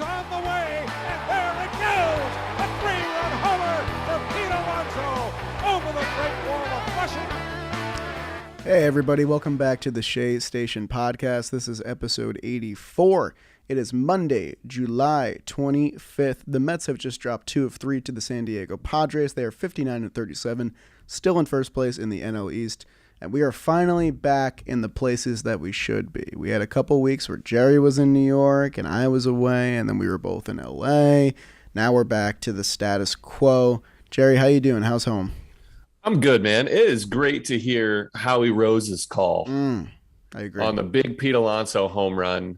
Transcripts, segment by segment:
on the way, and there it goes! A three-run homer for Pete Alonso over the Great Wall of Washington. Hey everybody, welcome back to the Shea Station podcast. This is episode 84. It is Monday, July 25th. The Mets have just dropped 2 of 3 to the San Diego Padres. They are 59-37, still in first place in the NL East. And we are finally back in the places that we should be. We had a couple weeks where Jerry was in New York and I was away, and then we were both in LA. Now we're back to the status quo. Jerry, how you doing? How's home? I'm good, man. It is great to hear Howie Rose's call I agree. on the big Pete Alonso home run.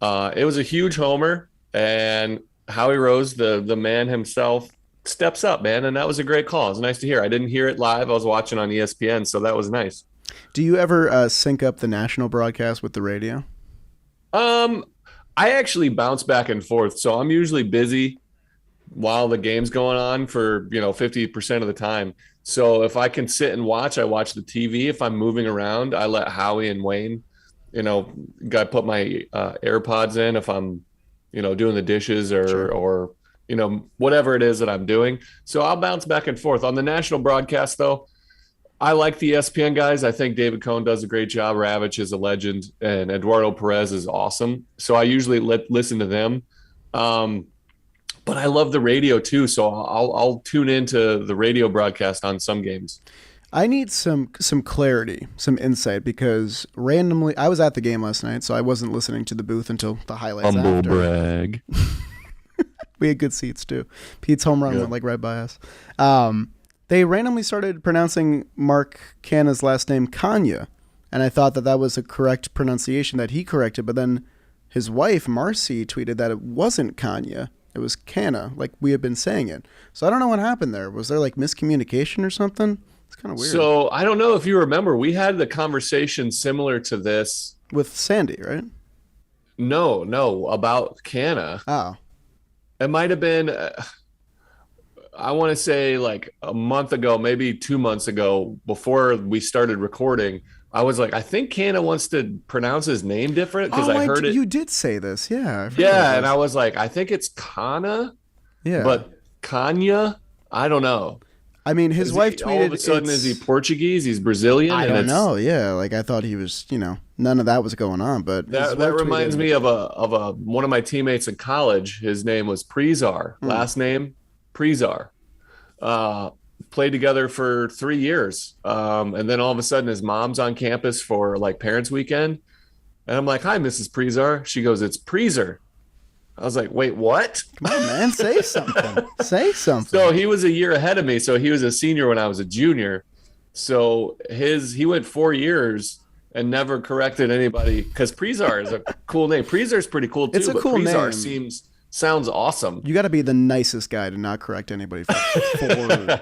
It was a huge homer, and Howie Rose, the man himself, steps up, man, and that was a great call. It was nice to hear. I didn't hear it live. I was watching on ESPN, so that was nice. Do you ever sync up the national broadcast with the radio? I actually bounce back and forth, so I'm usually busy while the game's going on for 50% of the time. So if I can sit and watch, I watch the TV. If I'm moving around, I let Howie and Wayne, got put my AirPods in if I'm doing the dishes or whatever it is that I'm doing. So I'll bounce back and forth. On the national broadcast, though, I like the ESPN guys. I think David Cohn does a great job. Ravitch is a legend, and Eduardo Perez is awesome. So I usually listen to them. But I love the radio, too, so I'll tune into the radio broadcast on some games. I need some clarity, some insight, because randomly, I was at the game last night, so I wasn't listening to the booth until the highlights Humble after. brag. We had good seats, too. Pete's home run went right by us. They randomly started pronouncing Mark Canha's last name Kanya, and I thought that was a correct pronunciation that he corrected, but then his wife, Marcy, tweeted that it wasn't Kanya. It was Canha, like we had been saying it. So I don't know what happened there. Was there like miscommunication or something? It's kind of weird. So I don't know if you remember, we had the conversation similar to this. With Sandy, right? No, about Canha. Oh. It might have been, I want to say like a month ago, maybe 2 months ago, before we started recording. I was like, I think Canha wants to pronounce his name different because I heard it. You did say this, yeah. Yeah, and I was like, I think it's Kana, but Kanya, I don't know. I mean, his wife tweeted. All of a sudden, is he Portuguese? He's Brazilian? I don't know. Yeah, like I thought he was. None of that was going on. But that reminds me of one of my teammates in college. His name was Prezar. Last name Prezar. Played together for 3 years, and then all of a sudden, his mom's on campus for like Parents Weekend, and I'm like, "Hi, Mrs. Prezar." She goes, "It's Prezer." I was like, wait, what? Come on, man, say something. Say something. So he was a year ahead of me. So he was a senior when I was a junior. So he went 4 years and never corrected anybody because Prezar is a cool name. Prezar is pretty cool too. It's a cool Prezar name. Sounds awesome. You got to be the nicest guy to not correct anybody for 4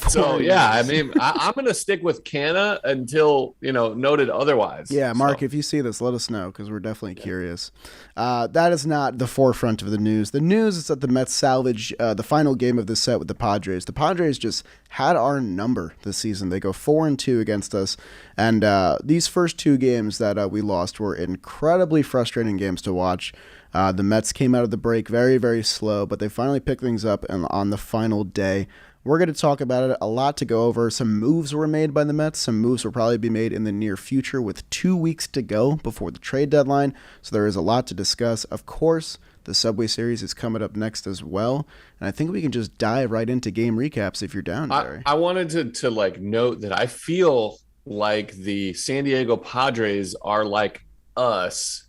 So yeah, years. I mean, I'm gonna stick with Canha until noted otherwise. Yeah, Mark, if you see this, let us know because we're definitely curious. That is not the forefront of the news. The news is that the Mets salvage the final game of this set with the Padres. The Padres just had our number this season. They go 4-2 against us, and these first 2 games that we lost were incredibly frustrating games to watch. The Mets came out of the break very, very slow, but they finally picked things up on the final day. We're going to talk about it, a lot to go over. Some moves were made by the Mets. Some moves will probably be made in the near future with 2 weeks to go before the trade deadline. So there is a lot to discuss. Of course, the Subway Series is coming up next as well. And I think we can just dive right into game recaps if you're down, Jerry. I wanted to note that I feel like the San Diego Padres are like us.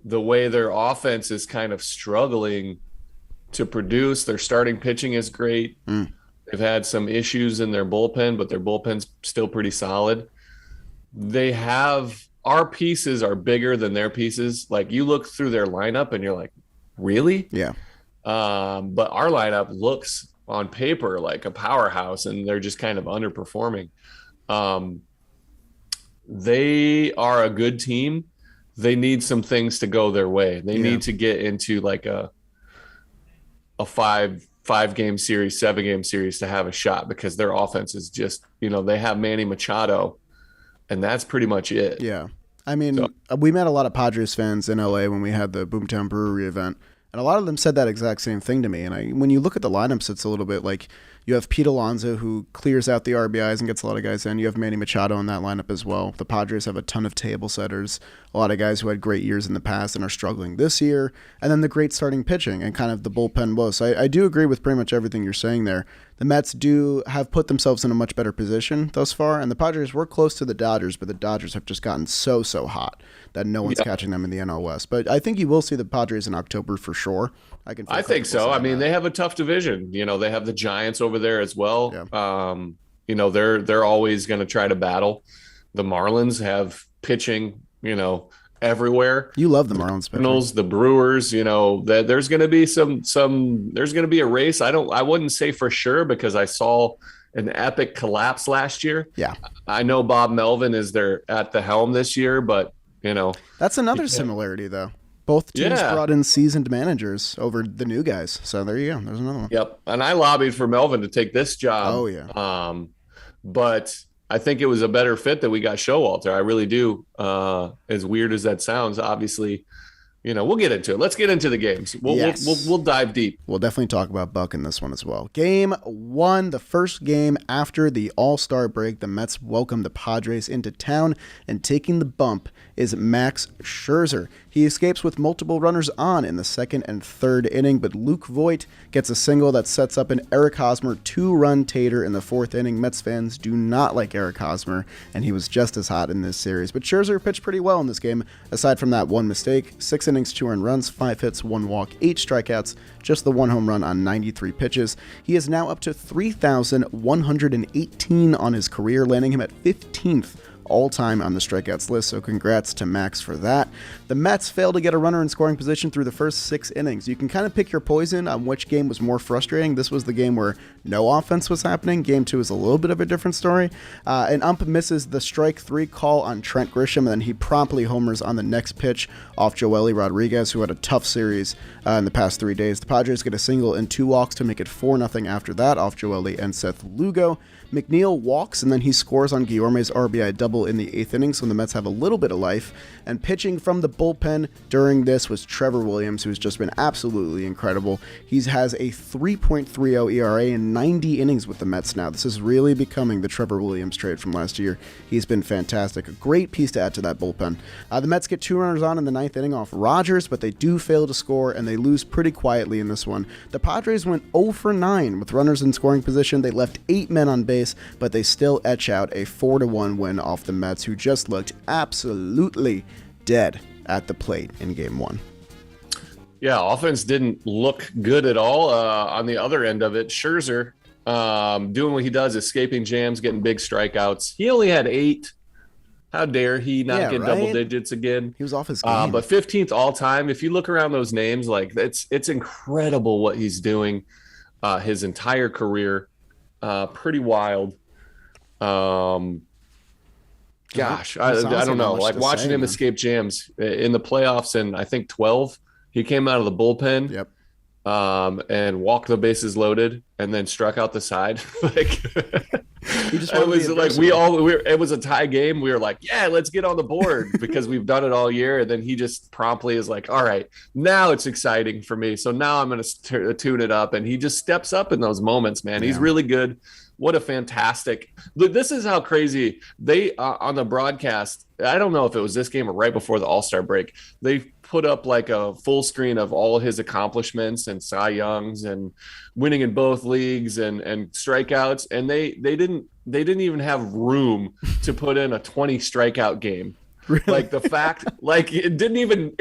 The way their offense is kind of struggling to produce. Their starting pitching is great. They've had some issues in their bullpen, but their bullpen's still pretty solid. Our pieces are bigger than their pieces. Like you look through their lineup and you're like, really? Yeah. But our lineup looks on paper like a powerhouse, and they're just kind of underperforming. They are a good team. They need some things to go their way. They need to get into like a 5-game series, 7-game series to have a shot, because their offense is just, they have Manny Machado, and that's pretty much it. Yeah. I mean, we met a lot of Padres fans in LA when we had the Boomtown Brewery event. And a lot of them said that exact same thing to me. And when you look at the lineups, it's a little bit like you have Pete Alonso, who clears out the RBIs and gets a lot of guys in. You have Manny Machado in that lineup as well. The Padres have a ton of table setters, a lot of guys who had great years in the past and are struggling this year, and then the great starting pitching and kind of the bullpen woes. So I do agree with pretty much everything you're saying there. The Mets do have put themselves in a much better position thus far, and the Padres were close to the Dodgers, but the Dodgers have just gotten so hot that no one's catching them in the NL West. But I think you will see the Padres in October for sure. I think so. I mean, they have a tough division. They have the Giants over there as well. Yeah. They're always going to try to battle. The Marlins have pitching, everywhere. You love the Marlins pitching. The Brewers, there's going to be there's going to be a race. I wouldn't say for sure because I saw an epic collapse last year. Yeah. I know Bob Melvin is there at the helm this year, but that's another similarity though. Both teams brought in seasoned managers over the new guys. So there you go. There's another one. Yep. And I lobbied for Melvin to take this job. Oh, yeah. But I think it was a better fit that we got Showalter. I really do. As weird as that sounds, obviously, we'll get into it. Let's get into the games. We'll dive deep. We'll definitely talk about Buck in this one as well. Game 1, the first game after the All-Star break. The Mets welcome the Padres into town, and taking the bump is Max Scherzer. He escapes with multiple runners on in the second and third inning, but Luke Voigt gets a single that sets up an Eric Hosmer 2-run tater in the fourth inning. Mets fans do not like Eric Hosmer, and he was just as hot in this series. But Scherzer pitched pretty well in this game, aside from that one mistake. 6 innings, 2 earned runs, 5 hits, 1 walk, 8 strikeouts, just the 1 home run on 93 pitches. He is now up to 3,118 on his career, landing him at 15th all-time on the strikeouts list, so congrats to Max for that. The Mets failed to get a runner in scoring position through the first 6 innings. You can kind of pick your poison on which game was more frustrating. This was the game where no offense was happening. Game 2 is a little bit of a different story. An ump misses the strike 3 call on Trent Grisham, and then he promptly homers on the next pitch off Joely Rodriguez, who had a tough series in the past 3 days. The Padres get a single and 2 walks to make it 4-0 after that off Joely and Seth Lugo. McNeil walks, and then he scores on Guillorme's RBI double in the 8th inning, so the Mets have a little bit of life. And pitching from the bullpen during this was Trevor Williams, who's just been absolutely incredible. He has a 3.30 ERA in 90 innings with the Mets now. This is really becoming the Trevor Williams trade from last year. He's been fantastic. A great piece to add to that bullpen. The Mets get 2 runners on in the 9th inning off Rogers, but they do fail to score, and they lose pretty quietly in this one. The Padres went 0 for 9 with runners in scoring position. They left 8 men on base, but they still etch out a 4-1 win off the Mets, who just looked absolutely dead at the plate in Game 1. Yeah, offense didn't look good at all. On the other end of it, Scherzer doing what he does, escaping jams, getting big strikeouts. He only had 8. How dare he not get double digits again? He was off his game. But 15th all time. If you look around those names, like it's incredible what he's doing his entire career. Pretty wild. Gosh, I don't know. Like watching him escape jams in the playoffs, and I think 12, he came out of the bullpen. Yep. And walked the bases loaded, and then struck out the side. Like it was like it was a tie game. We were like, yeah, let's get on the board because we've done it all year. And then he just promptly is like, all right, now it's exciting for me. So now I'm going to tune it up. And he just steps up in those moments, man. Yeah. He's really good. What a fantastic look. This is how crazy they on the broadcast. I don't know if it was this game or right before the All-Star break. They put up like a full screen of all his accomplishments and Cy Youngs and winning in both leagues and strikeouts. And they didn't even have room to put in a 20 strikeout game. Really? Like the fact, like it didn't even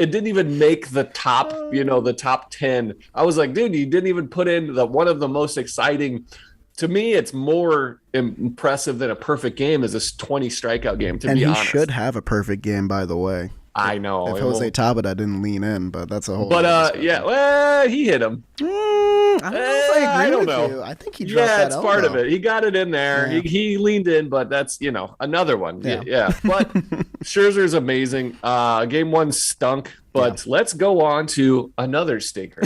make the top, the top 10. I was like, dude, you didn't even put in one of the most exciting. To me, it's more impressive than a perfect game is this 20 strikeout game, to be honest. And he should have a perfect game, by the way. I know. If Jose Tabata didn't lean in, but that's a whole. But yeah, well, he hit him. I don't know if I agree with you. I think he dropped that. Yeah, it's part of it. He got it in there. Yeah. He leaned in, but that's another one. Yeah. But Scherzer's amazing. Game 1 stunk, but let's go on to another stinker.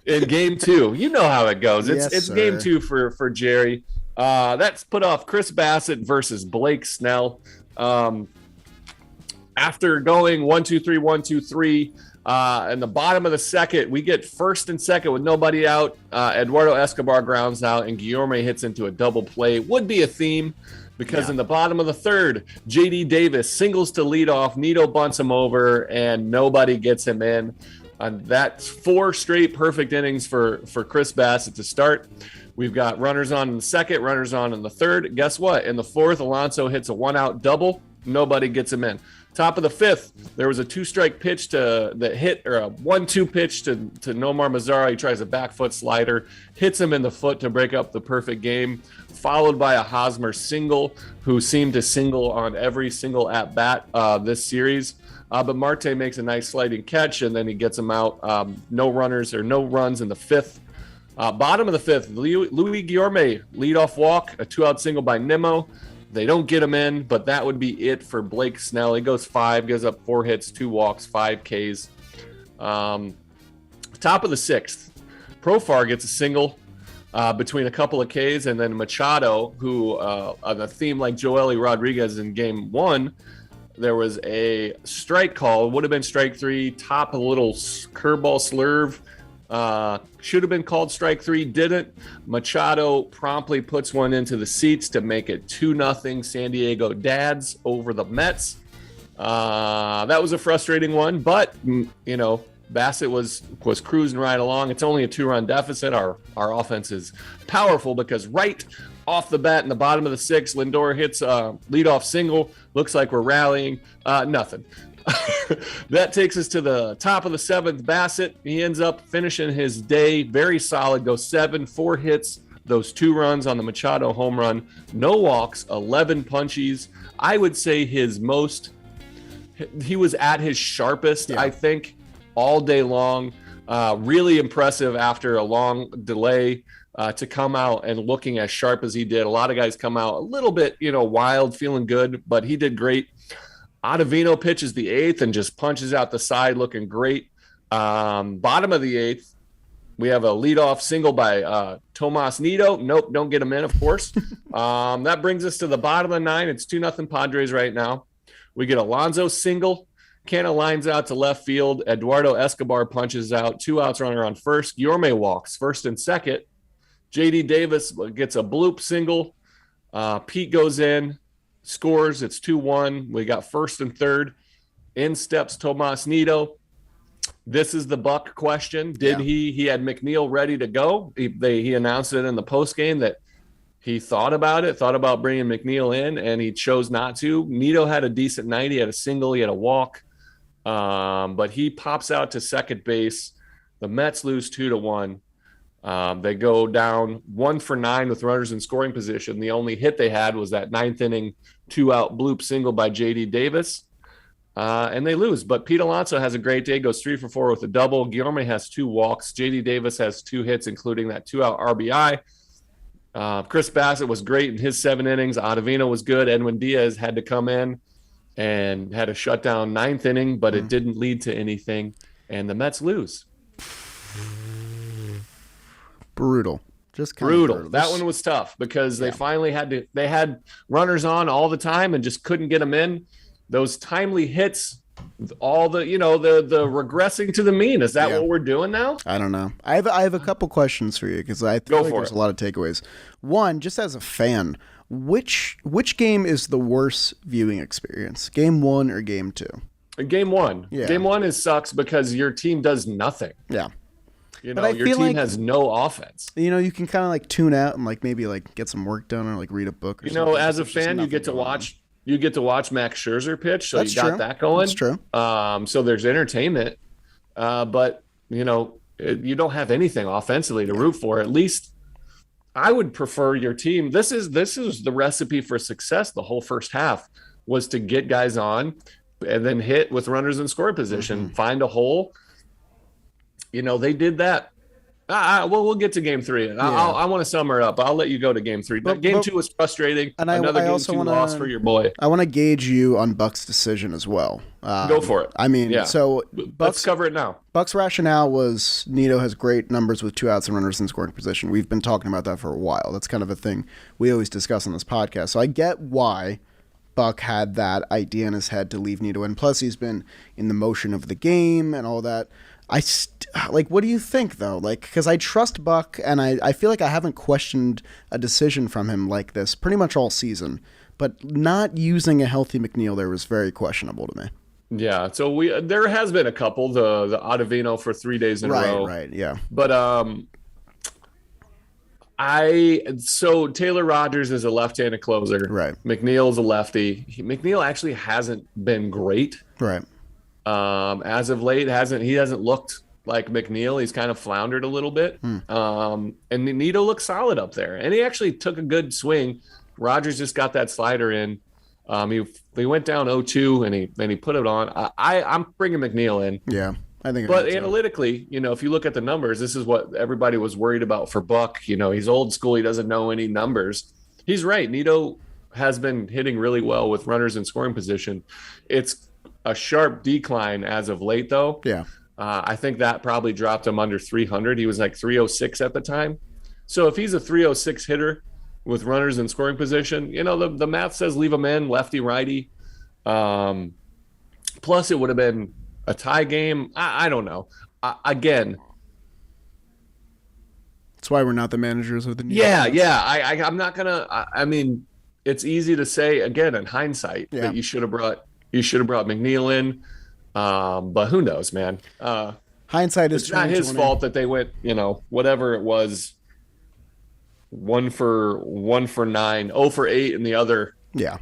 In Game 2, you know how it goes. It's Game 2 for Jerry. That's put off Chris Bassett versus Blake Snell. After going 1-2-3, 1-2-3, in the bottom of the second, we get first and second with nobody out. Eduardo Escobar grounds out, and Guillorme hits into a double play. Would be a theme because in the bottom of the third, J.D. Davis singles to lead off. Nito bunts him over, and nobody gets him in. That's 4 straight perfect innings for Chris Bassett to start. We've got runners on in the second, runners on in the third. Guess what? In the fourth, Alonso hits a 1-out double. Nobody gets him in. Top of the fifth, there was a 2-strike pitch that hit, or a 1-2 pitch to Nomar Mazara. He tries a back foot slider, hits him in the foot to break up the perfect game, followed by a Hosmer single, who seemed to single on every single at-bat this series. But Marte makes a nice sliding catch, and then he gets him out. No runs in the fifth. Bottom of the fifth, Louis Guillorme, leadoff walk, a 2-out single by Nimmo. They don't get him in, but that would be it for Blake Snell. He goes 5, gives up 4 hits, 2 walks, 5 Ks. Top of the sixth, Profar gets a single between a couple of Ks, and then Machado, who on a theme like Joely Rodriguez in game 1, there was a strike call. Would have been strike 3, top of a little curveball slurve. Should have been called strike 3, didn't. Machado promptly puts one into the seats to make it 2-0 San Diego Dads over the Mets. That was a frustrating one, but Bassett was cruising right along. It's only a 2-run deficit. Our offense is powerful because right off the bat in the bottom of the sixth, Lindor hits a leadoff single. Looks like we're rallying. Nothing. That takes us to the top of the seventh. Bassett, he ends up finishing his day very solid, goes 7, 4 hits, those 2 runs on the Machado home run, no walks, 11 punchies. I would say he was at his sharpest, I think, all day long. Really impressive after a long delay to come out and looking as sharp as he did. A lot of guys come out a little bit, wild, feeling good, but he did great. Ottavino pitches the 8th and just punches out the side, looking great. Bottom of the 8th, we have a leadoff single by Tomas Nido. Nope, don't get him in, of course. That brings us to the bottom of the 9. It's 2-0 Padres right now. We get Alonso single. Canna lines out to left field. Eduardo Escobar punches out. 2 outs, runner on first. Guillorme walks first and second. J.D. Davis gets a bloop single. Pete goes in. Scores, it's 2-1. We got first and third. In steps Tomas Nido. This is the Buck question. He had McNeil ready to go. He announced it in the postgame that he thought about bringing McNeil in, and he chose not to. Nido had a decent night. He had a single, he had a walk, but he pops out to second base. The Mets lose 2-1. They go down 1 for 9 with runners in scoring position. The only hit they had was that 9th inning 2-out bloop single by J.D. Davis, and they lose. But Pete Alonso has a great day, goes 3 for 4 with a double. Guillorme has 2 walks. J.D. Davis has 2 hits, including that 2-out RBI. Chris Bassett was great in his 7 innings. Ottavino was good. Edwin Diaz had to come in and had a shutdown 9th inning, but it didn't lead to anything, and the Mets lose. Brutal. Just brutal. That one was tough because they finally had runners on all the time and just couldn't get them in. Those timely hits, all the regressing to the mean. Is that what we're doing now? I don't know. I have a couple questions for you because I feel like there's a lot of takeaways. One, just as a fan, which game is the worst viewing experience? Game 1 or game 2? Game 1. Yeah. Game 1 sucks because your team does nothing. Yeah. Your team has no offense. You can kind of tune out and maybe get some work done or read a book or something. As a fan, you get to watch Max Scherzer pitch, so That's you got true. that going. That's true. So there's entertainment, but you don't have anything offensively to root for. At least I would prefer your team. This is the recipe for success. The whole first half was to get guys on and then hit with runners in scoring position, find a hole. They did that. We'll get to game 3. I want to sum her up. I'll let you go to game 3. Game 2 was frustrating. And Another I game also 2 loss for your boy. I want to gauge you on Buck's decision as well. Go for it. I mean, so let's cover it now. Buck's rationale was Nido has great numbers with 2 outs and runners in scoring position. We've been talking about that for a while. That's kind of a thing we always discuss on this podcast. So I get why Buck had that idea in his head to leave Nido in. Plus, he's been in the motion of the game and all that. What do you think, though? Because I trust Buck, and I feel like I haven't questioned a decision from him like this pretty much all season. But not using a healthy McNeil there was very questionable to me. Yeah, so there has been a couple, the Ottavino for 3 days in a row. Right, yeah. But so Taylor Rogers is a left-handed closer. Right. McNeil's a lefty. McNeil actually hasn't been great. Right. As of late, he hasn't looked like McNeil. He's kind of floundered a little bit. And Nido looks solid up there. And he actually took a good swing. Rogers just got that slider in. He went down 0-2 and he put it on. I'm bringing McNeil in. Yeah, I think. But analytically, if you look at the numbers, this is what everybody was worried about for Buck. He's old school. He doesn't know any numbers. He's right. Nido has been hitting really well with runners in scoring position. It's a sharp decline as of late, though. Yeah. I think that probably dropped him under 300. He was like 306 at the time. So if he's a 306 hitter with runners in scoring position, the math says leave him in, lefty, righty. Plus, it would have been a tie game. I don't know. Again, that's why we're not the managers of the New York Yankees. I'm not gonna. I mean, it's easy to say again in hindsight that you should have brought McNeil in, but who knows, man? Hindsight is it's not his fault that they went. Whatever it was. 1 for 9, 0 for 8 in the other. Yeah.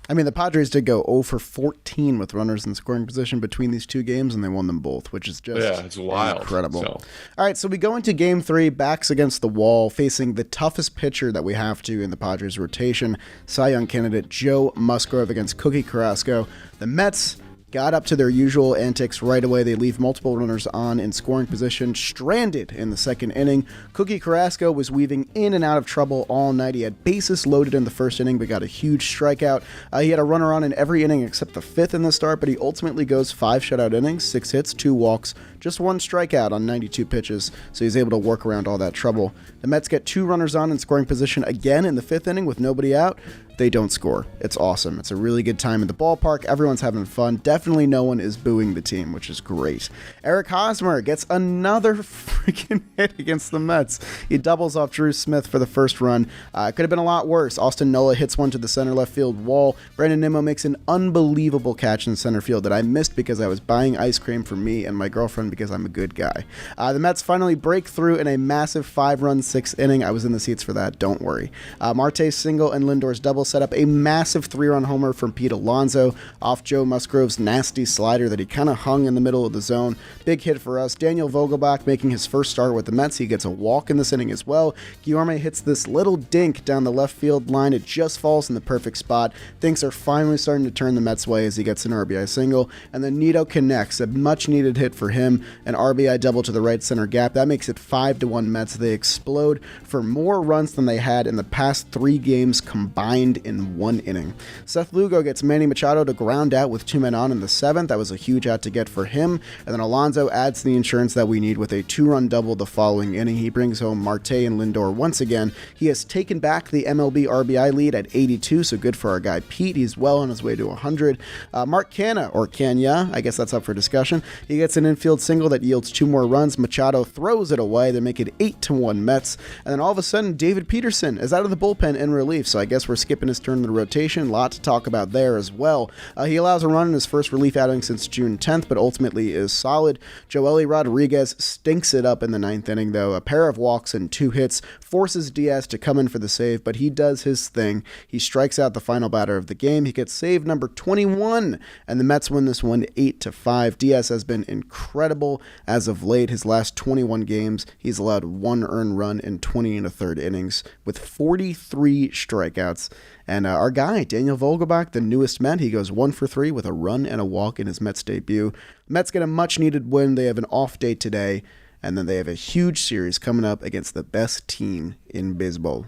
I mean, the Padres did go 0 for 14 with runners in scoring position between these two games, and they won them both, which is just it's wild. Incredible. All right, so we go into Game 3, backs against the wall, facing the toughest pitcher that we have to in the Padres rotation, Cy Young candidate Joe Musgrove against Cookie Carrasco. The Mets got up to their usual antics right away. They leave multiple runners on in scoring position, stranded in the second inning. Cookie Carrasco was weaving in and out of trouble all night. He had bases loaded in the first inning, but got a huge strikeout. He had a runner on in every inning except the fifth in the start, but he ultimately goes 5 shutout innings, 6 hits, 2 walks, just 1 strikeout on 92 pitches, so he's able to work around all that trouble. The Mets get 2 runners on in scoring position again in the 5th inning with nobody out. They don't score. It's awesome. It's a really good time in the ballpark. Everyone's having fun. Definitely no one is booing the team, which is great. Eric Hosmer gets another freaking hit against the Mets. He doubles off Drew Smith for the first run. It could have been a lot worse. Austin Nola hits one to the center left field wall. Brandon Nimmo makes an unbelievable catch in center field that I missed because I was buying ice cream for me and my girlfriend because I'm a good guy. The Mets finally break through in a massive 5-run 6th inning. I was in the seats for that. Don't worry. Marte's single and Lindor's double set up a massive 3-run homer from Pete Alonso off Joe Musgrove's nasty slider that he kind of hung in the middle of the zone. Big hit for us. Daniel Vogelbach making his first start with the Mets. He gets a walk in this inning as well. Guillorme hits this little dink down the left field line. It just falls in the perfect spot. Things are finally starting to turn the Mets' way as he gets an RBI single. And then Nido connects. A much-needed hit for him. An RBI double to the right center gap. That makes it 5-1 Mets. They explode for more runs than they had in the past 3 games combined in 1 inning. Seth Lugo gets Manny Machado to ground out with 2 men on in the 7th. That was a huge out to get for him. And then Alonso adds the insurance that we need with a 2-run double the following inning. He brings home Marte and Lindor once again. He has taken back the MLB RBI lead at 82, so good for our guy Pete. He's well on his way to 100. Mark Canha, or Kenya, I guess that's up for discussion. He gets an infield single that yields 2 more runs. Machado throws it away. They make it 8-1 Mets. And then all of a sudden, David Peterson is out of the bullpen in relief, so I guess we're skipping his turn in the rotation. A lot to talk about there as well. He allows a run in his first relief outing since June 10th, but ultimately is solid. Joely Rodriguez stinks it up in the 9th inning, though. A pair of walks and 2 hits forces Diaz to come in for the save, but he does his thing. He strikes out the final batter of the game. He gets save number 21, and the Mets win this one 8-5. Diaz has been incredible as of late. His last 21 games, he's allowed 1 earned run in 20 1/3 innings with 43 strikeouts. And our guy, Daniel Vogelbach, the newest Met, he goes 1 for 3 with a run and a walk in his Mets debut. Mets get a much-needed win. They have an off day today, and then they have a huge series coming up against the best team in baseball.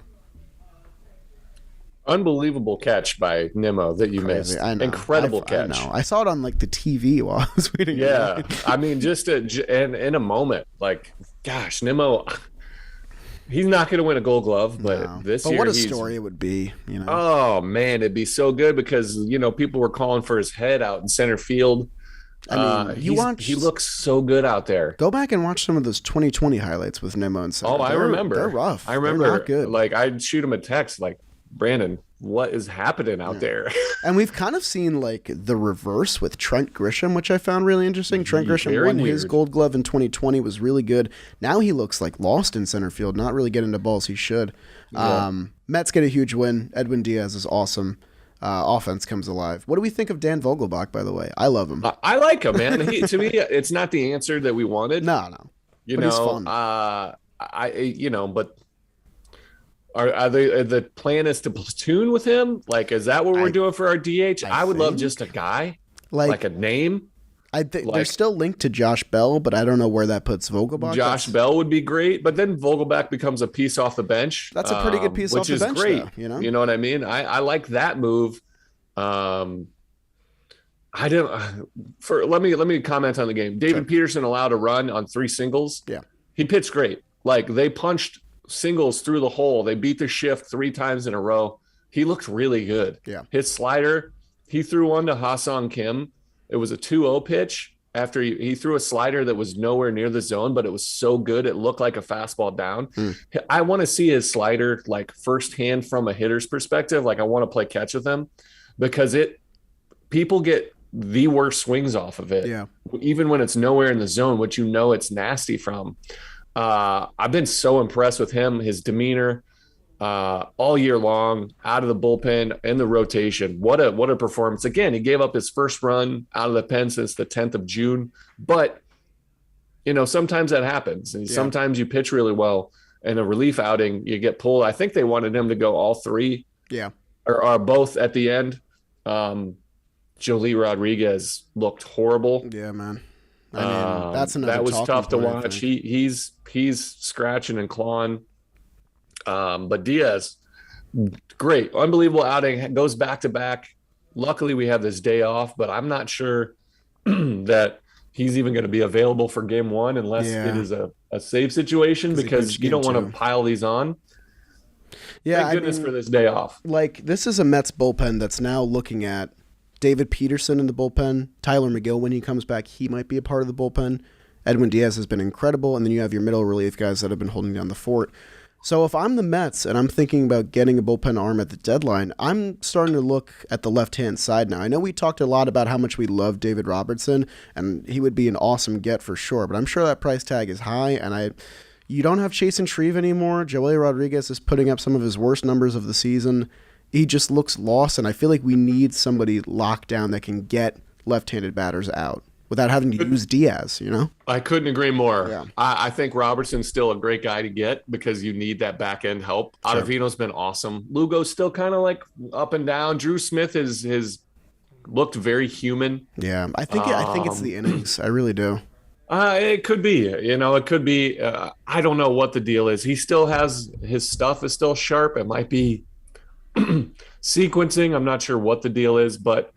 Unbelievable catch by Nimmo that you missed. I know. Incredible catch. I know. I saw it on the TV while I was waiting. Yeah, I mean, just in a moment, gosh, Nimmo. He's not going to win a Gold Glove, but No. this But year what a story it would be, you know. Oh man, it'd be so good because people were calling for his head out in center field. I mean, He looks so good out there. Go back and watch some of those 2020 highlights with Nemo and center. I remember. They're rough. I remember. They're not good. Like I'd shoot him a text like, Brandon, what is happening out there? And we've kind of seen like the reverse with Trent Grisham, which I found really interesting. Trent Grisham Very won weird. his Gold Glove in 2020, was really good. Now he looks like lost in center field, not really getting the balls he should. Yeah. Mets get a huge win. Edwin Diaz is awesome. Offense comes alive. What do we think of Dan Vogelbach, by the way? I love him. I like him, man. To me, it's not the answer that we wanted. No. But he's fun. But are the plan is to platoon with him? Like, is that what we're doing for our DH? I would love just a guy, like a name. I think they're still linked to Josh Bell, but I don't know where that puts Vogelbach. Josh Bell would be great, but then Vogelbach becomes a piece off the bench. That's a pretty good piece off the bench, which is great. Though, You know what I mean? I like that move. Let me comment on the game. David Peterson allowed a run on 3 singles. Yeah, he pitched great. Like they punched singles through the hole. They beat the shift 3 times in a row. He looked really good. Yeah, his slider. He threw one to Ha-Sung Kim. It was a 2-0 pitch after he threw a slider that was nowhere near the zone, but it was so good it looked like a fastball down. I want to see his slider like firsthand from a hitter's perspective. Like I want to play catch with him because people get the worst swings off of it. Yeah. Even when it's nowhere in the zone, which it's nasty from. I've been so impressed with him, his demeanor. All year long, out of the bullpen and the rotation. What a performance. Again, he gave up his first run out of the pen since the 10th of June. But, sometimes that happens. And sometimes you pitch really well. And a relief outing, you get pulled. I think they wanted him to go all 3. Yeah. Or both at the end. Jolie Rodriguez looked horrible. Yeah, man. I mean, that's another that was tough to point, watch. He's scratching and clawing. But Diaz, great, unbelievable outing, goes back to back. Luckily, we have this day off, but I'm not sure that he's even going to be available for game 1 unless it is a save situation because you don't want to pile these on. Yeah, thank goodness for this day off. Like, this is a Mets bullpen that's now looking at David Peterson in the bullpen. Tyler McGill, when he comes back, he might be a part of the bullpen. Edwin Diaz has been incredible, and then you have your middle relief guys that have been holding down the fort. So if I'm the Mets and I'm thinking about getting a bullpen arm at the deadline, I'm starting to look at the left-hand side now. I know we talked a lot about how much we love David Robertson, and he would be an awesome get for sure, but I'm sure that price tag is high, and you don't have Chase and Shreve anymore. Joey Rodriguez is putting up some of his worst numbers of the season. He just looks lost, and I feel like we need somebody locked down that can get left-handed batters out without having to use Diaz, I couldn't agree more. Yeah. I think Robertson's still a great guy to get because you need that back end help. Sure. Ottavino's been awesome. Lugo's still kind of like up and down. Drew Smith has looked very human. Yeah, I think it's the innings. I really do. It could be. It could be. I don't know what the deal is. He still has his stuff is still sharp. It might be sequencing. I'm not sure what the deal is, but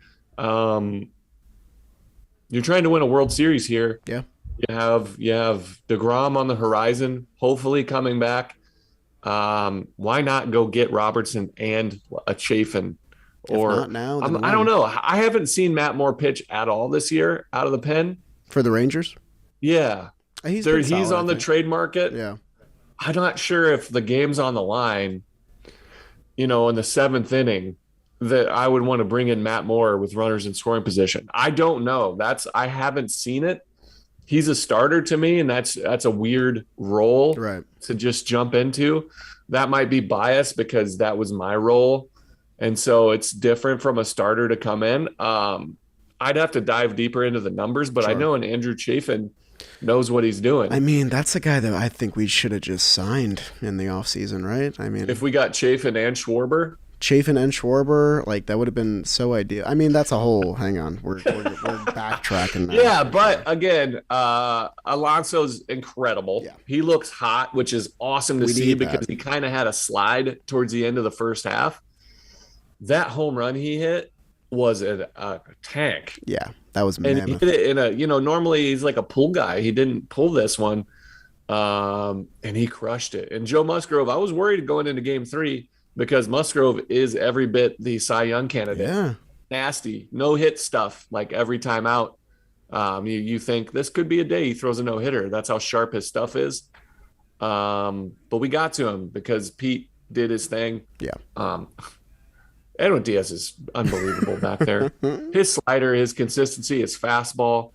you're trying to win a World Series here. Yeah. You have DeGrom on the horizon, hopefully coming back. Why not go get Robertson and a Chafin? Or if not now, I don't know. I haven't seen Matt Moore pitch at all this year out of the pen. For the Rangers? Yeah. He's on the trade market. Yeah. I'm not sure if the game's on the line, in the 7th inning, that I would want to bring in Matt Moore with runners in scoring position. I don't know. I haven't seen it. He's a starter to me, and that's a weird role to just jump into. That might be biased because that was my role, and so it's different from a starter to come in. I'd have to dive deeper into the numbers, but I know an Andrew Chafin knows what he's doing. I mean, that's a guy that I think we should have just signed in the offseason, right? I mean, if we got Chafin and Schwarber. Chafin and Schwarber, like that would have been so ideal. I mean, that's a whole. Hang on, we're backtracking now. Yeah, but again, Alonso's incredible. Yeah. He looks hot, which is awesome to see because he kind of had a slide towards the end of the first half. That home run he hit was a tank. Yeah, that was mammoth. And he hit it in normally he's like a pull guy. He didn't pull this one. And he crushed it. And Joe Musgrove, I was worried going into game 3 because Musgrove is every bit the Cy Young candidate. Yeah. Nasty, no hit stuff like every time out. You think this could be a day he throws a no hitter. That's how sharp his stuff is. But we got to him because Pete did his thing. Yeah. Edwin Diaz is unbelievable back there. His slider, his consistency, his fastball.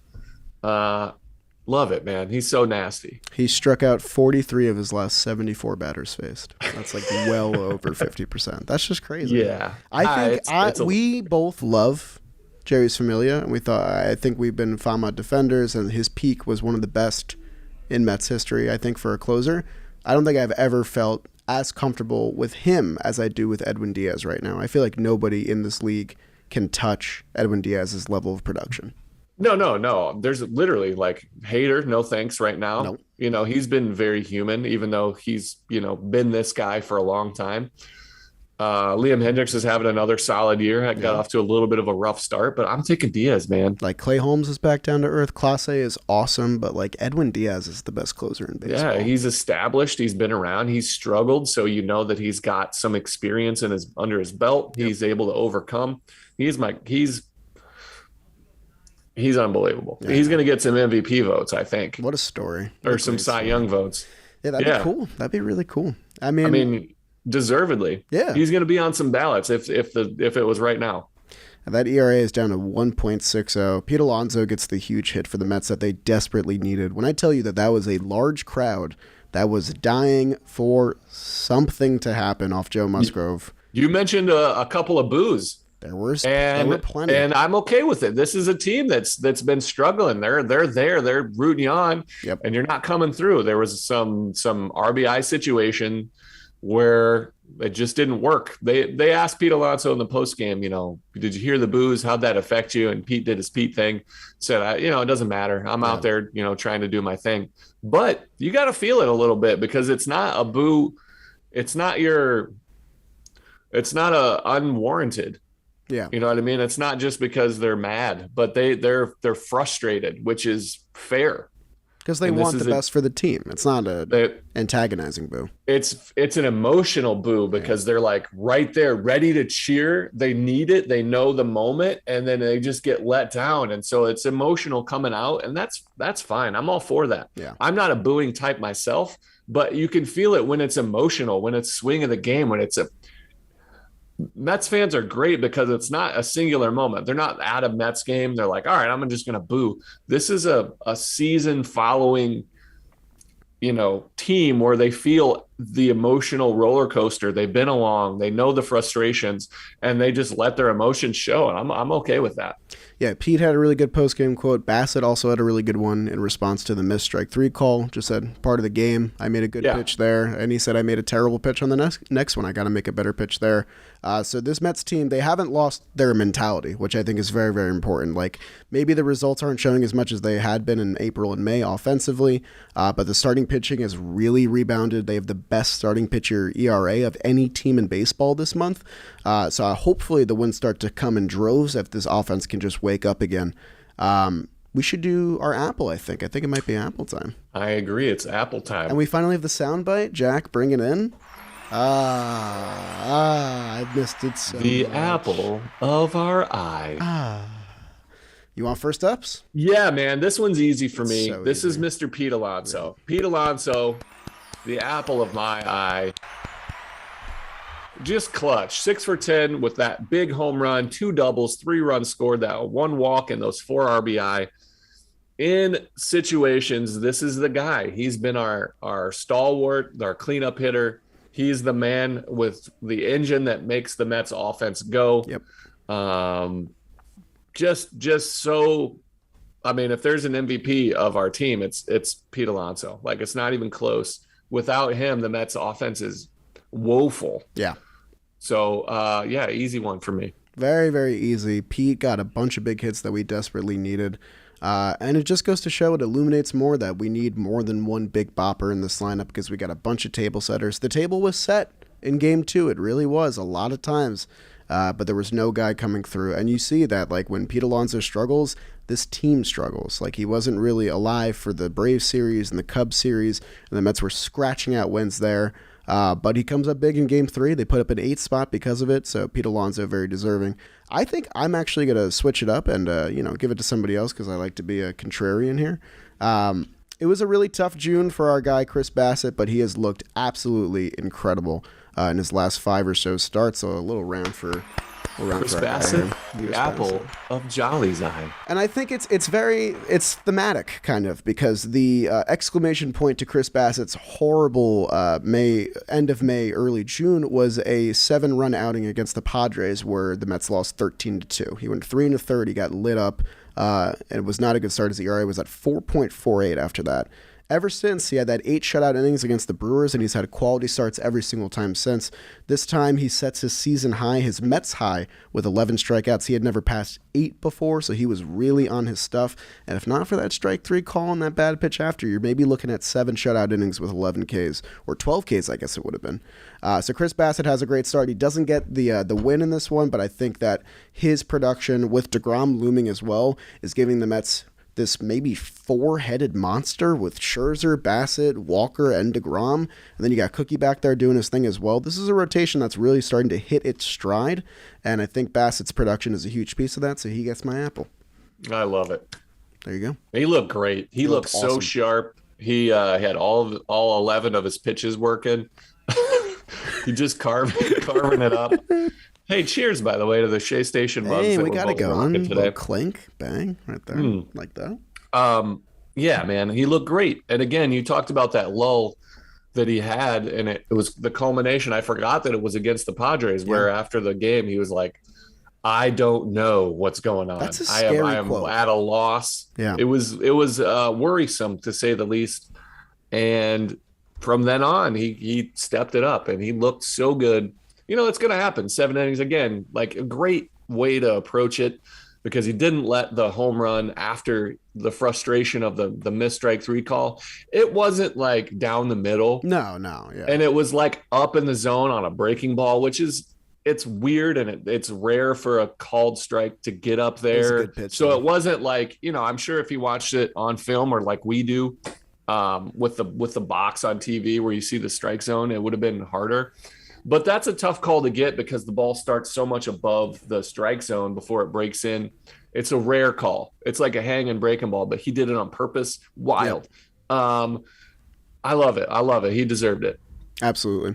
Love it, man. He's so nasty. He struck out 43 of his last 74 batters faced. That's like well over 50%. That's just crazy. Yeah. I think we both love Jerry's Familia, and I think we've been Fama defenders, and his peak was one of the best in Mets history, I think, for a closer. I don't think I've ever felt as comfortable with him as I do with Edwin Diaz right now. I feel like nobody in this league can touch Edwin Diaz's level of production. No. There's literally like hater, no thanks right now. Nope. You know, he's been very human, even though he's, been this guy for a long time. Liam Hendricks is having another solid year. I got off to a little bit of a rough start, but I'm taking Diaz, man. Like Clay Holmes is back down to earth. Clase is awesome, but like Edwin Diaz is the best closer in baseball. Yeah, he's established. He's been around. He's struggled, so you know that he's got some experience under his belt. Yep. He's able to overcome. He's unbelievable. Yeah. He's going to get some MVP votes, I think. What a story. Or some Cy Young votes. Yeah, that'd be cool. That'd be really cool. I mean, deservedly. Yeah. He's going to be on some ballots if it was right now. And that ERA is down to 1.60. Pete Alonso gets the huge hit for the Mets that they desperately needed. When I tell you that was a large crowd that was dying for something to happen off Joe Musgrove. You mentioned a couple of boos. There were plenty. And I'm okay with it. This is a team that's been struggling. They're there. They're rooting you on. Yep. And you're not coming through. There was some RBI situation where it just didn't work. They asked Pete Alonso in the postgame, did you hear the boos? How'd that affect you? And Pete did his Pete thing. Said, it doesn't matter. I'm out there, trying to do my thing. But you got to feel it a little bit because it's not a boo. It's not unwarranted. Yeah. You know what I mean? It's not just because they're mad, but they're frustrated, which is fair. Because they want the best for the team. It's not antagonizing boo. It's an emotional boo because they're like right there, ready to cheer. They need it. They know the moment, and then they just get let down. And so it's emotional coming out, and that's fine. I'm all for that. Yeah. I'm not a booing type myself, but you can feel it when it's emotional, when it's swing of the game, when it's Mets fans are great because it's not a singular moment. They're not at a Mets game. They're like, all right, I'm just going to boo. This is a season following, team where they feel the emotional roller coaster. They've been along. They know the frustrations, and they just let their emotions show. And I'm okay with that. Yeah, Pete had a really good post-game quote. Bassett also had a really good one in response to the missed strike 3 call. Just said, part of the game. I made a good pitch there. And he said, I made a terrible pitch on the next one. I got to make a better pitch there. So this Mets team, they haven't lost their mentality, which I think is very, very important. Like, maybe the results aren't showing as much as they had been in April and May offensively, but the starting pitching has really rebounded. They have the best starting pitcher ERA of any team in baseball this month. So hopefully the wins start to come in droves if this offense can just wake up again. We should do our Apple, I think. I think it might be Apple time. I agree. It's Apple time. And we finally have the soundbite. Jack, bring it in. I missed it so The much. apple of our eye. You want first ups? Yeah, man. This one's easy for me. So this easy. is Mr. Pete Alonso. Yeah. Pete Alonso, the apple of my eye. Just clutch. 6 for 10 with that big home run, 2 doubles, 3 runs scored, that 1 walk, and those 4 RBI. In situations, this is the guy. He's been our stalwart, our cleanup hitter. He's the man with the engine that makes the Mets offense go. Yep. Just so, I mean, if there's an MVP of our team, it's Pete Alonso. Like, it's not even close. Without him, the Mets offense is woeful. Yeah. So, easy one for me. Very, very easy. Pete got a bunch of big hits that we desperately needed. And it just goes to show, it illuminates more that we need more than one big bopper in this lineup because we got a bunch of table setters. The table was set in game 2. It really was a lot of times. but there was no guy coming through. And you see that, like, when Pete Alonso struggles, this team struggles. Like, he wasn't really alive for the Braves series and the Cubs series, and the Mets were scratching out wins there. But he comes up big in Game 3. They put up an 8th spot because of it, so Pete Alonso very deserving. I think I'm actually going to switch it up and give it to somebody else because I like to be a contrarian here. It was a really tough June for our guy Chris Bassitt, but he has looked absolutely incredible in his last 5 or so starts. So a little round for Chris Bassitt, the apple of Jolly's eye. And I think it's thematic, kind of, because the exclamation point to Chris Bassitt's horrible end of May, early June was a 7-run outing against the Padres where the Mets lost 13-2. He went 3 1/3. He got lit up. And it was not a good start. His ERA was at 4.48 after that. Ever since, he had that 8 shutout innings against the Brewers, and he's had quality starts every single time since. This time, he sets his season high, his Mets high, with 11 strikeouts. He had never passed 8 before, so he was really on his stuff. And if not for that strike 3 call and that bad pitch after, you're maybe looking at 7 shutout innings with 11 Ks, or 12 Ks, I guess it would have been. So Chris Bassitt has a great start. He doesn't get the win in this one, but I think that his production, with DeGrom looming as well, is giving the Mets this maybe 4-headed monster with Scherzer, Bassitt, Walker, and DeGrom. And then you got Cookie back there doing his thing as well. This is a rotation that's really starting to hit its stride, and I think Bassitt's production is a huge piece of that, so he gets my apple. I love it. There you go. He looked great. He looked awesome. So sharp. He had all 11 of his pitches working. He just carving it up. Hey, cheers, by the way, to the Shea Station mugs. Hey, we got it going today. Clink, bang, right there, like that. Yeah, man, he looked great. And again, you talked about that lull that he had, and it was the culmination. I forgot that it was against the Padres, where after the game, he was like, I don't know what's going on. That's a scary I am quote. at a loss. Yeah. It was worrisome, to say the least. And from then on, he stepped it up, and he looked so good. You know, it's going to happen. 7 innings again, like a great way to approach it, because he didn't let the home run after the frustration of the missed strike 3 call. It wasn't like down the middle. No, yeah. And it was like up in the zone on a breaking ball, which is, it's weird, and it's rare for a called strike to get up there. It was a good pitch, so though. it wasn't like, I'm sure if he watched it on film or like we do with the box on TV where you see the strike zone, it would have been harder. But that's a tough call to get because the ball starts so much above the strike zone before it breaks in. It's a rare call. It's like a hang and breaking ball, but he did it on purpose. Wild. Yep. I love it. He deserved it. Absolutely.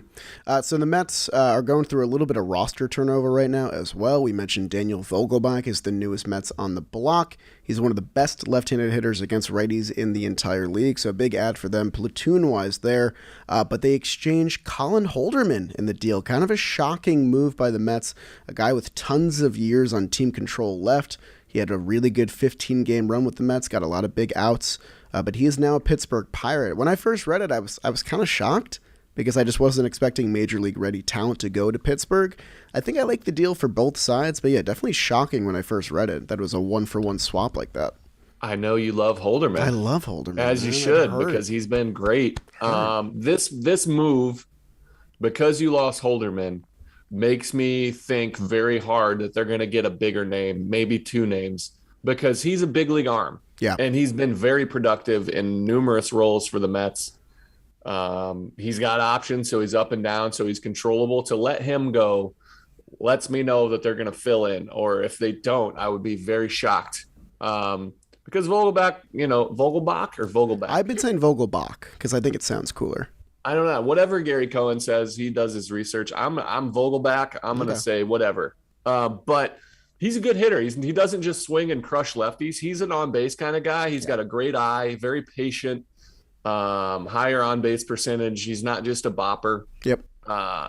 So the Mets are going through a little bit of roster turnover right now as well. We mentioned Daniel Vogelbach is the newest Mets on the block. He's one of the best left-handed hitters against righties in the entire league, so a big ad for them platoon-wise there. But they exchanged Colin Holderman in the deal. Kind of a shocking move by the Mets, a guy with tons of years on team control left. He had a really good 15-game run with the Mets, got a lot of big outs, but he is now a Pittsburgh Pirate. When I first read it, I was kind of shocked, because I just wasn't expecting Major League ready talent to go to Pittsburgh. I think I like the deal for both sides, but yeah, definitely shocking when I first read it that it was a 1-for-1 swap like that. I know you love Holderman. I love Holderman. As you should, because he's been great. This move, because you lost Holderman, makes me think very hard that they're going to get a bigger name, maybe 2 names, because he's a big league arm. Yeah. And he's been very productive in numerous roles for the Mets. He's got options, so he's up and down, so he's controllable. To let him go lets me know that they're going to fill in, or if they don't, I would be very shocked. Because Vogelbach, Vogelbach or Vogelbach? I've been saying Vogelbach because I think it sounds cooler. I don't know. Whatever Gary Cohen says, he does his research. I'm Vogelbach. I'm going to say whatever. But he's a good hitter. He doesn't just swing and crush lefties. He's an on-base kind of guy. He's got a great eye, very patient. Higher on base percentage. He's not just a bopper. Yep.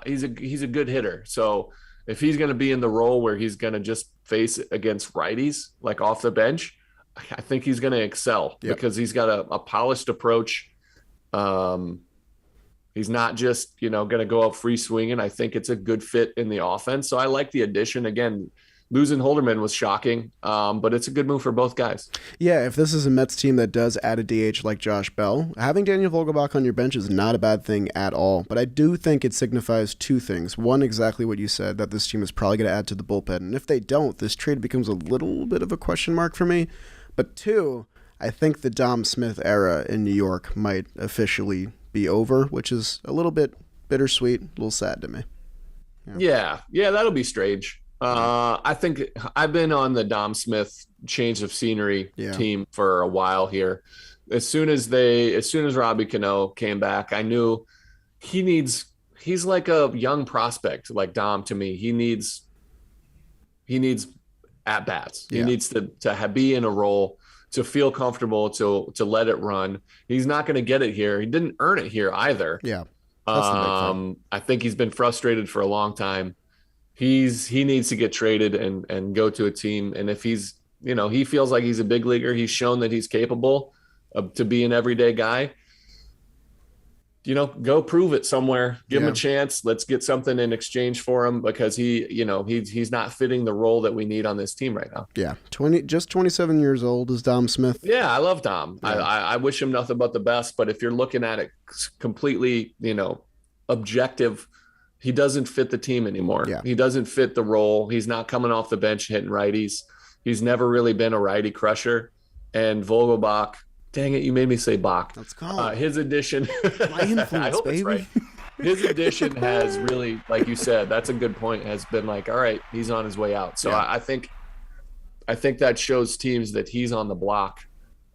He's a good hitter. So if he's going to be in the role where he's going to just face against righties, like off the bench, I think he's going to excel because he's got a polished approach. He's not just, going to go up free swinging. I think it's a good fit in the offense. So I like the addition. Again, losing Holderman was shocking, but it's a good move for both guys. Yeah, if this is a Mets team that does add a DH like Josh Bell, having Daniel Vogelbach on your bench is not a bad thing at all. But I do think it signifies two things. One, exactly what you said, that this team is probably going to add to the bullpen. And if they don't, this trade becomes a little bit of a question mark for me. But two, I think the Dom Smith era in New York might officially be over, which is a little bit bittersweet, a little sad to me. Yeah, that'll be strange. I think I've been on the Dom Smith change of scenery team for a while here. As soon as Robbie Cano came back, I knew he's like a young prospect, like Dom to me. He needs at bats. He needs to be in a role, to feel comfortable, to let it run. He's not going to get it here. He didn't earn it here either. Yeah. That's the big thing. I think he's been frustrated for a long time. He needs to get traded and go to a team. And if he feels like he's a big leaguer, he's shown that he's capable to be an everyday guy. Go prove it somewhere. Give him a chance. Let's get something in exchange for him, because he's not fitting the role that we need on this team right now. Yeah. 27 years old is Dom Smith. Yeah, I love Dom. Yeah. I wish him nothing but the best, but if you're looking at it completely, objective, he doesn't fit the team anymore. Yeah. He doesn't fit the role. He's not coming off the bench hitting righties. He's never really been a righty crusher. And Vogelbach, dang it, you made me say Bach. Let's go. His addition. My influence, I hope baby. it's right. His addition has really, like you said, that's a good point, has been like, all right, he's on his way out. So I think that shows teams that he's on the block,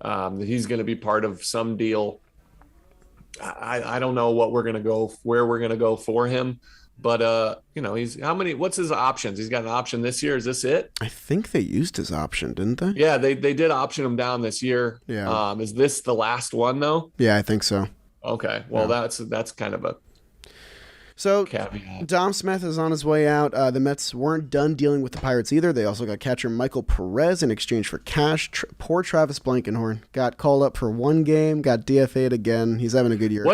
that he's going to be part of some deal. I don't know where we're going to go for him, but what's his options? He's got an option this year. Is this it? I think they used his option, didn't they? Yeah, they did option him down this year. Yeah. Is this the last one though? Yeah, I think so. Okay. Well, that's kind of a So caveat. Dom Smith is on his way out. The Mets weren't done dealing with the Pirates either. They also got catcher Michael Perez in exchange for cash. Poor Travis Blankenhorn got called up for one game, got DFA'd again. He's having a good year.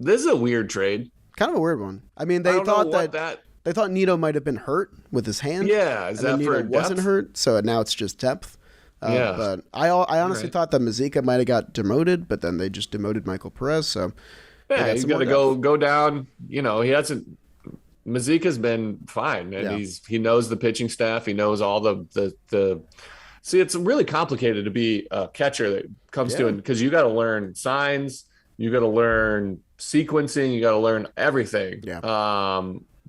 This is a weird trade. Kind of a weird one. I mean, they thought Nito might have been hurt with his hand. Yeah, is that for Nito wasn't hurt, so now it's just depth. But I honestly thought that Mazika might have got demoted, but then they just demoted Michael Perez. So yeah, he's got to go down. He hasn't. Mazika's been fine, and he knows the pitching staff. He knows all the. See, it's really complicated to be a catcher that comes to it, because you got to learn signs, you got to learn sequencing, you got to learn everything. Yeah.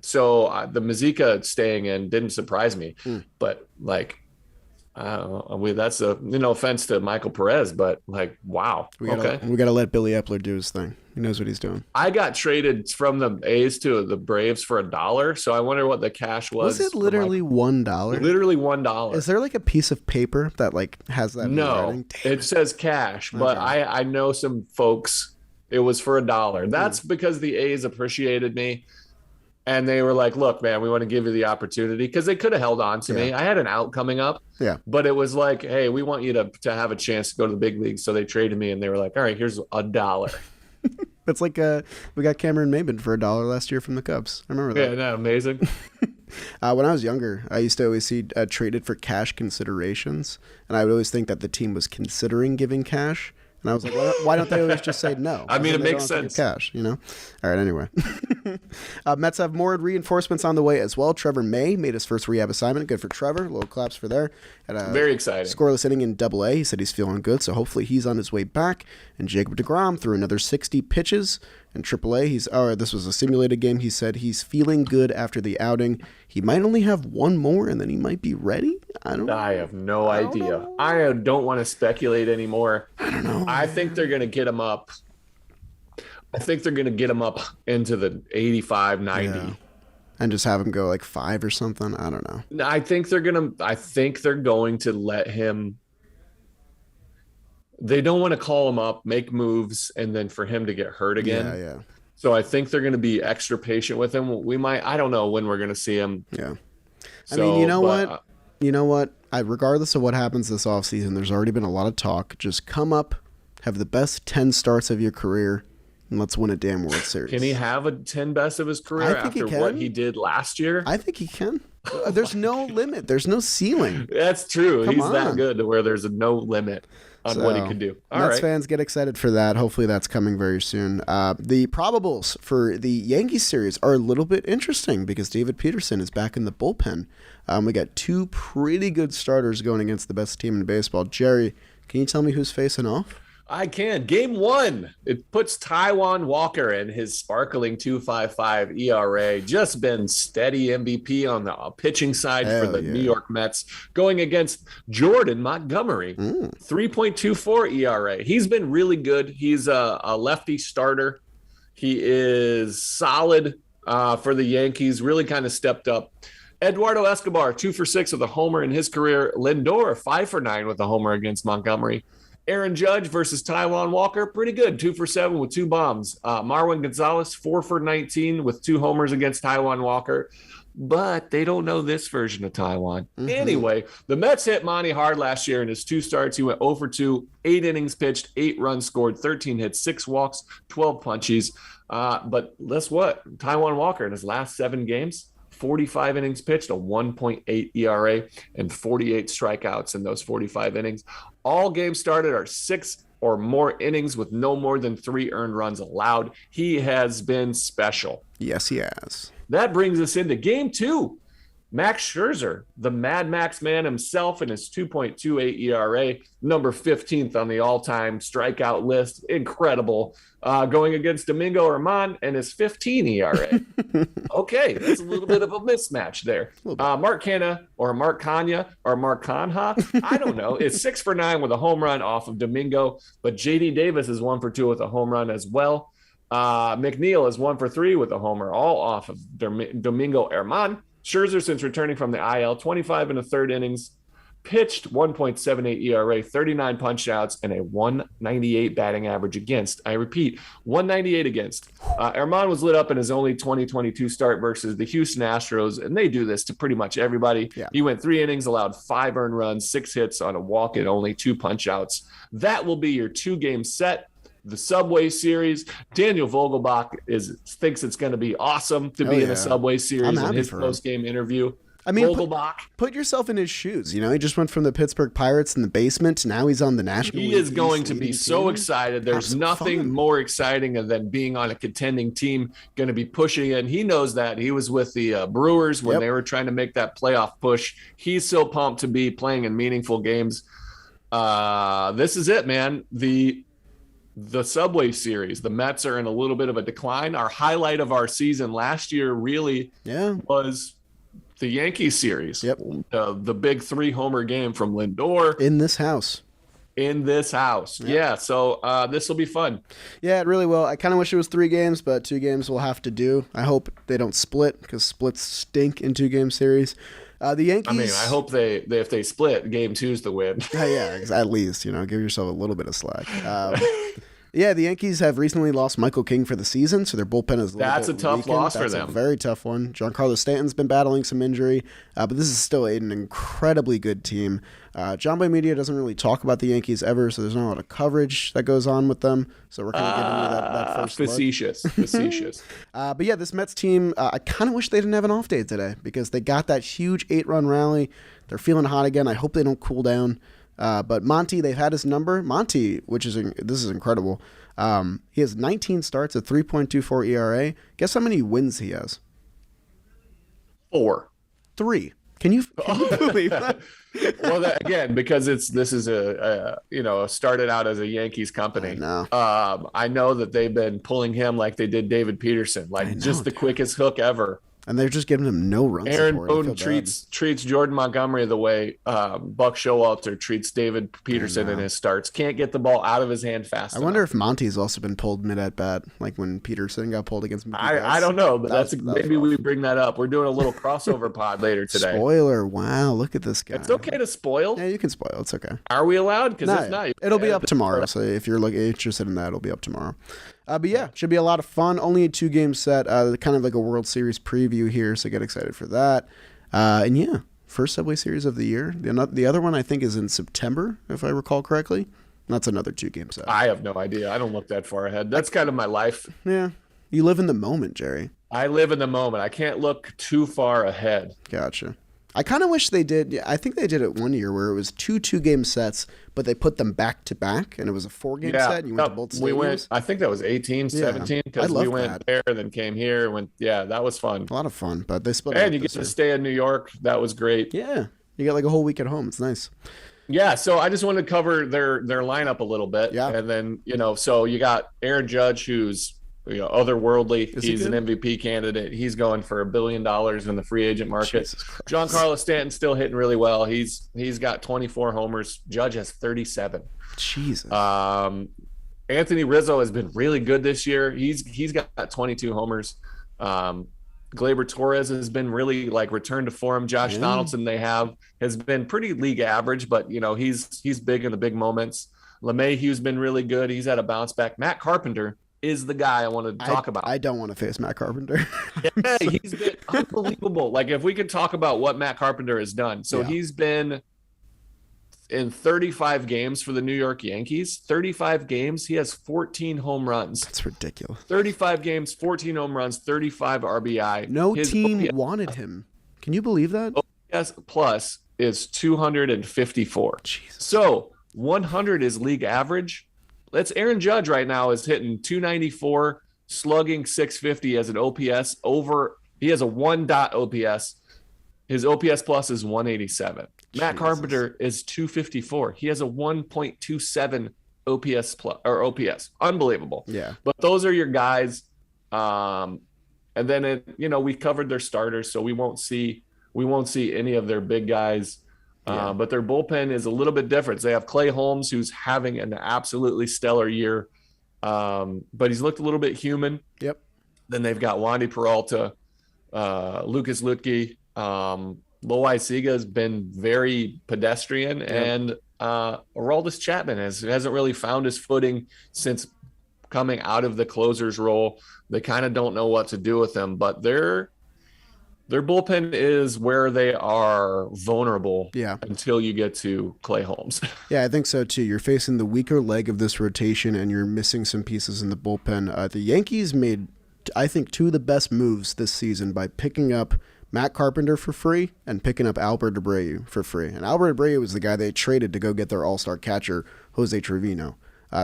So the Mazika staying in didn't surprise me, but like. That's no offense to Michael Perez, but like, wow. We gotta let Billy Epler do his thing. He knows what he's doing. I got traded from the A's to the Braves for $1, so I wonder what the cash was. Was it literally $1? Literally $1. Is there like a piece of paper that like has that? No, it says cash, but I know some folks. It was for $1. That's because the A's appreciated me. And they were like, look, man, we want to give you the opportunity, because they could have held on to me. I had an out coming up. Yeah. But it was like, hey, we want you to have a chance to go to the big leagues. So they traded me, and they were like, all right, here's $1. It's like we got Cameron Maybin for $1 last year from the Cubs. I remember that. Yeah, isn't that amazing? When I was younger, I used to always see traded for cash considerations. And I would always think that the team was considering giving cash. And I was like, why don't they always just say no? I mean, it makes sense. Cash, All right, anyway. Mets have more reinforcements on the way as well. Trevor May made his first rehab assignment. Good for Trevor. Little claps for there. Very exciting. Scoreless inning in Double-A. He said he's feeling good, so hopefully he's on his way back. And Jacob deGrom threw another 60 pitches. In Triple-A, this was a simulated game. He said he's feeling good after the outing. He might only have one more, and then he might be ready. I have no idea. I don't want to speculate anymore. I don't know. I think they're going to get him up. I think they're going to get him up into the 85, 90. Yeah. And just have him go like 5 or something. I don't know. I think they're going to let him. They don't want to call him up, make moves, and then for him to get hurt again. Yeah. So I think they're going to be extra patient with him. I don't know when we're going to see him. Yeah. So, I mean, you know what? Regardless of what happens this offseason, there's already been a lot of talk. Just come up, have the best 10 starts of your career, and let's win a damn World Series. Can he have a 10 best of his career after what he did last year? I think he can. There's no limit. There's no ceiling. That's true. Come He's on. that good to where there's no limit on what he can do. All Mets right. fans get excited for that. Hopefully that's coming very soon. The probables for the Yankees series are a little bit interesting because David Peterson is back in the bullpen. We got two pretty good starters going against the best team in baseball. Jerry, can you tell me who's facing off? I can. Game 1, it puts Taijuan Walker in his sparkling 2.55 ERA. Just been steady MVP on the pitching side for the New York Mets, going against Jordan Montgomery, 3.24 ERA. He's been really good. He's a lefty starter. He is solid for the Yankees, really kind of stepped up. Eduardo Escobar, 2 for 6 with a homer in his career. Lindor, 5 for 9 with a homer against Montgomery. Aaron Judge versus Taijuan Walker, pretty good, 2 for 7 with 2 bombs. Marwin Gonzalez, 4 for 19 with 2 homers against Taijuan Walker. But they don't know this version of Taijuan. Anyway, the Mets hit Monty hard last year in his 2 starts. He went 0 for 2, 8 innings pitched, 8 runs scored, 13 hits, 6 walks, 12 punchies. But guess what? Taijuan Walker in his last 7 games, 45 innings pitched, a 1.8 ERA, and 48 strikeouts in those 45 innings. All games started are 6 or more innings with no more than 3 earned runs allowed. He has been special. Yes, he has. That brings us into game 2. Max Scherzer, the Mad Max man himself, in his 2.28 ERA, number 15th on the all-time strikeout list. Incredible. Going against Domingo Germán and his 15 ERA. Okay, that's a little bit of a mismatch there. Mark Canha or Mark Canha or Mark Canha, I don't know, is 6 for 9 with a home run off of Domingo, but JD Davis is 1 for 2 with a home run as well. McNeil is 1 for 3 with a homer, all off of Domingo Germán. Scherzer, since returning from the IL, 25 and a third innings, pitched 1.78 ERA, 39 punch outs, and a 198 batting average against. I repeat, 198 against. Germán was lit up in his only 2022 start versus the Houston Astros, and they do this to pretty much everybody. Yeah. He went 3 innings, allowed 5 earned runs, 6 hits on a walk, and only 2 punch outs. That will be your 2-game set. The Subway Series. Daniel Vogelbach thinks it's going to be awesome to be in a Subway Series in his post-game interview. I mean, Vogelbach. Put yourself in his shoes. You know, he just went from the Pittsburgh Pirates in the basement to now he's on the National League. He is going to be so excited. There's nothing more exciting than being on a contending team, going to be pushing it. And he knows that. He was with the Brewers when they were trying to make that playoff push. He's so pumped to be playing in meaningful games. This is it, man. The Subway Series. The Mets are in a little bit of a decline. Our highlight of our season last year really was the Yankees series. The big 3-homer game from Lindor. In this house. Yeah, so this will be fun. Yeah, it really will. I kind of wish it was 3 games, but 2 games we'll have to do. I hope they don't split because splits stink in 2-game series. The Yankees. I mean, I hope if they split, game 2's the win. Yeah, at least, give yourself a little bit of slack. Yeah, the Yankees have recently lost Michael King for the season, so their bullpen is a tough loss for them. That's a very tough one. Giancarlo Stanton's been battling some injury, but this is still an incredibly good team. Jomboy Media doesn't really talk about the Yankees ever, so there's not a lot of coverage that goes on with them. So we're kind of giving you that first facetious. But yeah, this Mets team, I kind of wish they didn't have an off day today because they got that huge 8-run rally. They're feeling hot again. I hope they don't cool down. But Monty, they've had his number. Monty, this is incredible. He has 19 starts at 3.24 ERA. Guess how many wins he has? 4. 3. Can you believe that? Well, again, because this is started out as a Yankees company. I know that they've been pulling him like they did David Peterson, just the quickest hook ever. And they're just giving him no run Aaron support. Boone treats Jordan Montgomery the way Buck Showalter treats David Peterson in his starts. Can't get the ball out of his hand fast enough. I wonder if Monty's also been pulled mid at bat, like when Peterson got pulled against Mookie Betts. I don't know, but maybe we bring that up. We're doing a little crossover pod later today. Spoiler! Wow, look at this guy. It's okay to spoil. Yeah, you can spoil. It's okay. Are we allowed? Because if not, it'll be up tomorrow. So if you're interested in that, it'll be up tomorrow. But yeah, should be a lot of fun. Only a 2-game set, kind of like a World Series preview here, so get excited for that. And yeah, first Subway Series of the year. The other one I think is in September, if I recall correctly. That's another 2-game set. I have no idea. I don't look that far ahead. That's kind of my life. Yeah. You live in the moment, Jerry. I live in the moment. I can't look too far ahead. Gotcha. I kind of wish they did. I think they did it one year where it was two 2-game sets, but they put them back to back, and it was a 4-game set. And you went to both stadiums. We went. I think that was 18, 17, because we went there, then came here. That was fun. A lot of fun, but they split. And you get to stay in New York. That was great. Yeah, you got like a whole week at home. It's nice. Yeah, so I just wanted to cover their lineup a little bit. Yeah, and then so you got Aaron Judge, who's otherworldly. He's an MVP candidate. He's going for $1 billion in the free agent market. Giancarlo Stanton's still hitting really well. He's got 24 homers. Judge has 37. Jesus. Anthony Rizzo has been really good this year. He's got 22 homers. Gleyber Torres has been really returned to form. Josh Donaldson has been pretty league average, but he's big in the big moments. LeMahieu's been really good. He's had a bounce back. Matt Carpenter is the guy I wanted to talk about. I don't want to face Matt Carpenter. Yeah, he's been unbelievable. If we could talk about what Matt Carpenter has done. So he's been in 35 games for the New York Yankees. 35 games. He has 14 home runs. That's ridiculous. 35 games, 14 home runs, 35 RBI. No team wanted him. Can you believe that? OPS plus is 254. Jesus. So 100 is league average. That's Aaron Judge right now is hitting 294, slugging 650 as an OPS over. He has a 1 OPS. His OPS plus is 187. Matt Carpenter is 254. He has a 1.27 OPS plus or OPS. Unbelievable. Yeah. But those are your guys. And then we covered their starters, so we won't see any of their big guys. But their bullpen is a little bit different. They have Clay Holmes, who's having an absolutely stellar year, but he's looked a little bit human. Yep. Then they've got Wandy Peralta, Lucas Luetke. Loai Siga has been very pedestrian, and Aroldis Chapman hasn't really found his footing since coming out of the closer's role. They kind of don't know what to do with him, but their bullpen is where they are vulnerable until you get to Clay Holmes. Yeah, I think so too. You're facing the weaker leg of this rotation and you're missing some pieces in the bullpen. The Yankees made, I think, two of the best moves this season by picking up Matt Carpenter for free and picking up Albert Abreu for free. And Albert Abreu was the guy they traded to go get their all-star catcher, Jose Trevino.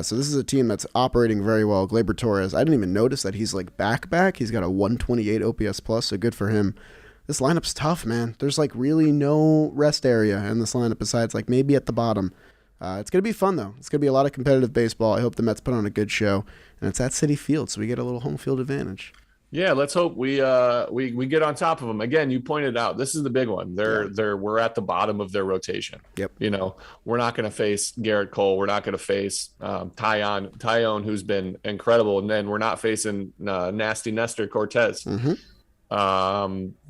So this is a team that's operating very well. Gleyber Torres, I didn't even notice that he's back. He's got a 128 OPS plus, so good for him. This lineup's tough, man. There's really no rest area in this lineup besides maybe at the bottom. It's going to be fun, though. It's going to be a lot of competitive baseball. I hope the Mets put on a good show. And it's at Citi Field, so we get a little home field advantage. Yeah, let's hope we get on top of them. Again, you pointed out this is the big one. We're at the bottom of their rotation. Yep. We're not going to face Garrett Cole. We're not going to face Tyone, who's been incredible, and then we're not facing nasty Nestor Cortez. Mm-hmm.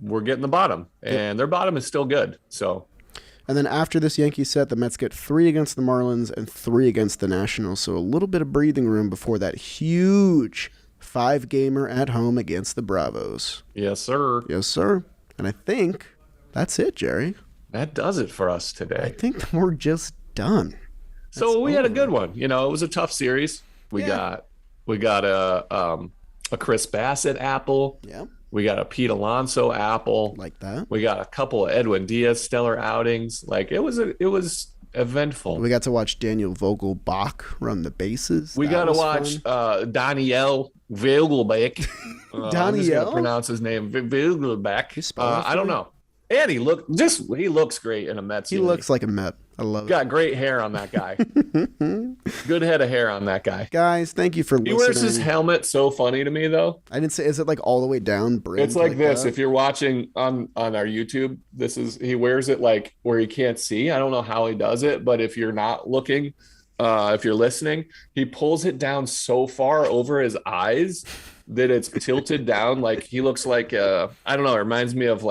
We're getting the bottom, and their bottom is still good. So. And then after this Yankee set, the Mets get 3 against the Marlins and 3 against the Nationals. So a little bit of breathing room before that huge 5-gamer at home against the Bravos. Yes, sir. Yes, sir. And I think that's it, Jerry. That does it for us today. I think we're just done. So we had a good one. It was a tough series. We got a Chris Bassett apple. Yeah. We got a Pete Alonso apple. Like that. We got a couple of Edwin Diaz stellar outings. It was eventful. We got to watch Daniel Vogelbach run the bases. We got to watch Daniel Vogelbach. I'm just going to pronounce his name. Vogelbach. I don't know. And he looks great in a Mets. He looks like a Met. I love it. Got great hair on that guy. Good head of hair on that guy. Guys, thank you for listening. He wears his helmet so funny to me, though. I didn't say, is it all the way down? It's like this. That? If you're watching on our YouTube, he wears it where he can't see. I don't know how he does it, but if you're not looking, if you're listening, he pulls it down so far over his eyes that it's tilted down. He looks like, I don't know, it reminds me of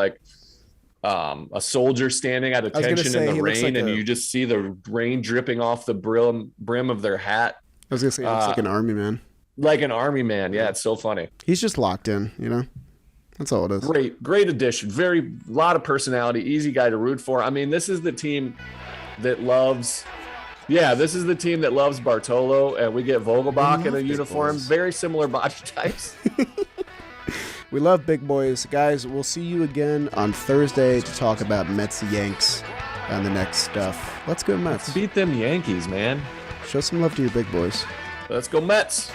a soldier standing at attention in the rain, and you just see the rain dripping off the brim of their hat. I was gonna say he looks like an army man. Like an army man, yeah. It's so funny. He's just locked in, That's all it is. Great addition. Lot of personality. Easy guy to root for. I mean, this is the team that loves Yeah, this is the team that loves Bartolo, and we get Vogelbach in a uniform. boys. Very similar body types. We love big boys. Guys, we'll see you again on Thursday to talk about Mets Yanks and the next stuff. Let's go Mets. Beat them Yankees, man. Show some love to your big boys. Let's go Mets.